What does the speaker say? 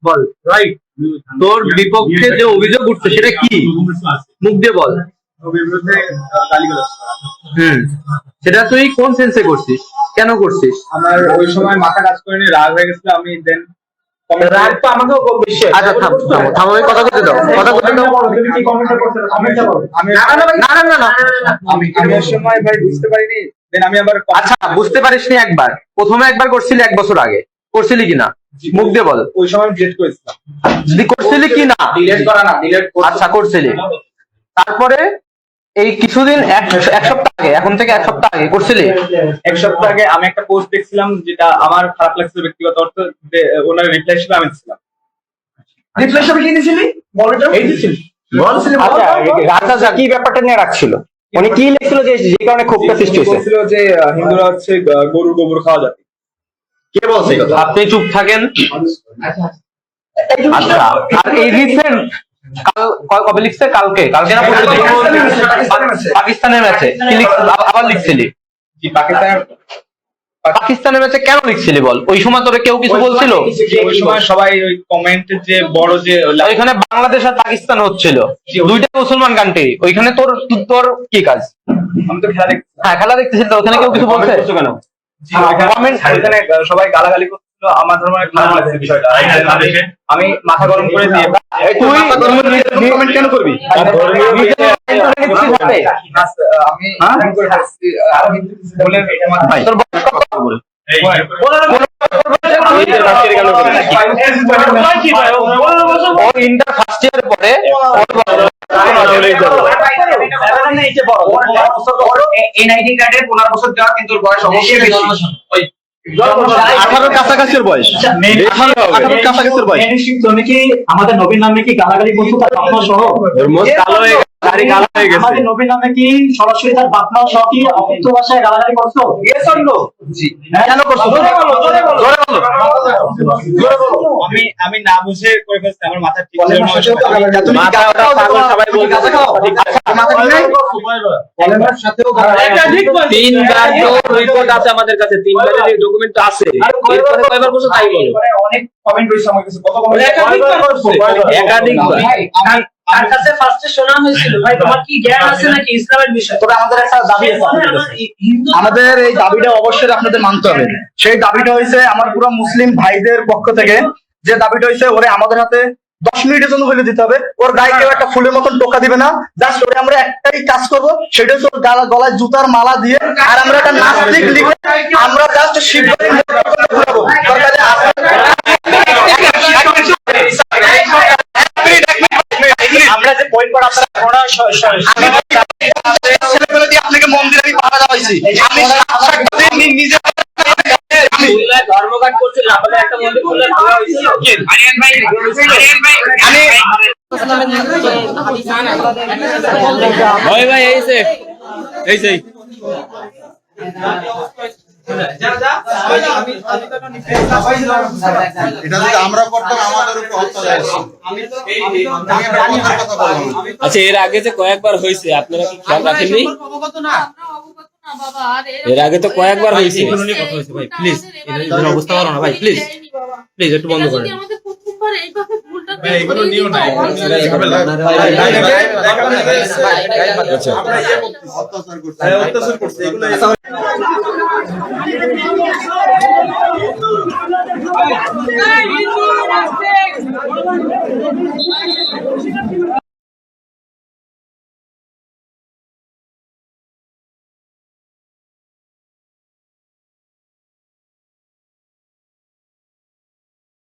বল right. তোর বিপক্ষে যে অভিযোগ উঠছে সেটা কি, মুখ দিয়ে বল। সেটা তুই কোন সেন্সে করছিস, কেন করছিস? আমার ওই সময় মাথা কাজ করেনি, রাগ হয়ে গেছিল। আমি দেন রাগ তো আমাকেও কম বেশি। আচ্ছা থামো, আমি কথা বলতে দাও, কথা বলতে দাও। তুমি কি কমেন্টটা করতে কমেন্টটা বলো। আমি না আমি ওই সময় ভাই বুঝতে পারিনি। দেন আমি আবার আচ্ছা বুঝতে পারিসনি একবার, প্রথমে একবার করছিলি 1 বছর আগে, করছিলি কিনা মুখ দিয়ে বল। ওই সময় ডিলিট করেছিলাম। যদি করছিলি কি না, ডিলিট করা না, ডিলিট। আচ্ছা করছিলি, তারপরে এই কিছুদিন এক সপ্তাহ আগে, এখন থেকে 1 সপ্তাহ আগে করছিলি। 1 সপ্তাহ আগে আমি একটা পোস্ট দেখছিলাম যেটা আমার খারাপ লাগছিল ব্যক্তিগত অর্থে, ওনার রিপ্লাই হিসেবে আমি ছিলাম। রিপ্লাই হিসেবে কি দিছিলি বলটা? এই দিছিলি বলছিলি। আচ্ছা কি ব্যাপারটা নিয়ে রাখছিল, উনি কি লিখছিল যে কারণে ক্ষোভটা সৃষ্টি হয়েছে? বলছিল যে হিন্দুরা হচ্ছে গরুর গোবর খাওয়া যাবে। কে বলছে এই কথা? আপনি চুপ থাকেন। আচ্ছা আর এই রিসেন্ট কবে লিখছে? কালকে না পাকিস্তানের ম্যাচে কি লিখছিল? আবার লিখছিলি পাকিস্তানের ম্যাচে কেন লিখছিলি বল? ওই সময় তোরে কেউ কিছু বলছিল? ওই সময় সবাই ওই কমেন্ট যে বড় যে ওইখানে বাংলাদেশ আর পাকিস্তান হচ্ছিল, দুইটা মুসলমান কান্ট্রি, ওইখানে তোর কি কাজ? আমি তো খেলা দেখছি। হ্যাঁ খেলা দেখতেছিস, ওখানে কেউ কিছু বলছে কেন? ওইখানে সবাই গালাগালি করছিল, আমার ধর্মের খারাপ লাগছে বিষয়টা। আমি মাথা গরম করে দিয়ে তুই কমেন্ট কেন করবি? আমি করে ফেলছি। আমি বলে তোর বল ইন্টার ফার্স্ট ইয়ার পরে কাছাকাছির বয়স, তুমি কি আমাদের নবীর নামে কি গালাগালি করছো তার বাপমা সহ? আমাদের নবীর নামে কি সরাসরি তার বাপমা সহ কি অকথ্য ভাষায় গালাগালি করছো? কেন করছো? আমি না বুঝে করে ফেলছি, আমার মাথা ঠিক ছিল না। আমাদের কাছে 3 বারের ডকুমেন্ট আছে, এরপরে কয়বার বলছো তাই বলো। অনেক কমেন্ট রয়েছে আমার কাছে, কত কমেন্ট একাধিকবার। তার কাছে ফার্স্টে শোনা হয়েছিল ভাই তোমার কি জ্ঞান আছে নাকি ইসলামের বিষয়ে? তবে আমাদের একটা দাবি আছে, আমাদের এই দাবিটা অবশ্যই আপনাদের মানতে হবে। সেই দাবিটা হয়েছে আমার পুরো মুসলিম ভাইদের পক্ষ থেকে, যে দাবিটা হয়েছে ওরে আমাদের হাতে 10 মিনিটের জন্য হইলে দিতে হবে। ওর গায়ে কেউ একটা ফুলের মতন টোকা দিবে না, জাস্ট ওরে আমরা একটাই কাজ করবো, সেটা হচ্ছে ওর গলায় জুতার মালা দিয়ে, আর আমরা একটা নাস্তিক লিখে আমরা জাস্ট শিববাড়ি ঘুরাবো। আমরা যে পয়েন্ট পর আপনারা দিয়ে আপনাকে মন্দিরে আমি পাঠা দেওয়াইছি, আমি নিজে ধর্মঘট করছিল, আমাদের একটা মন্দির খুললে ভালো হয়েছিল। ভাই এই সেই এটা যদি আমরা করতাম আমাদের উপর অত্যাচার হতো। আচ্ছা এর আগে যে কয়েকবার হয়েছে আপনারা কি খেয়াল রাখেননি? এর আগে তো কয়েকবার হয়েছে। ভাই প্লিজ এর অবস্থা ভালো না ভাই, প্লিজ প্লিজ একটু বন্ধ করেন। এগুলো নিও না, অত্যাচার করছে এগুলো।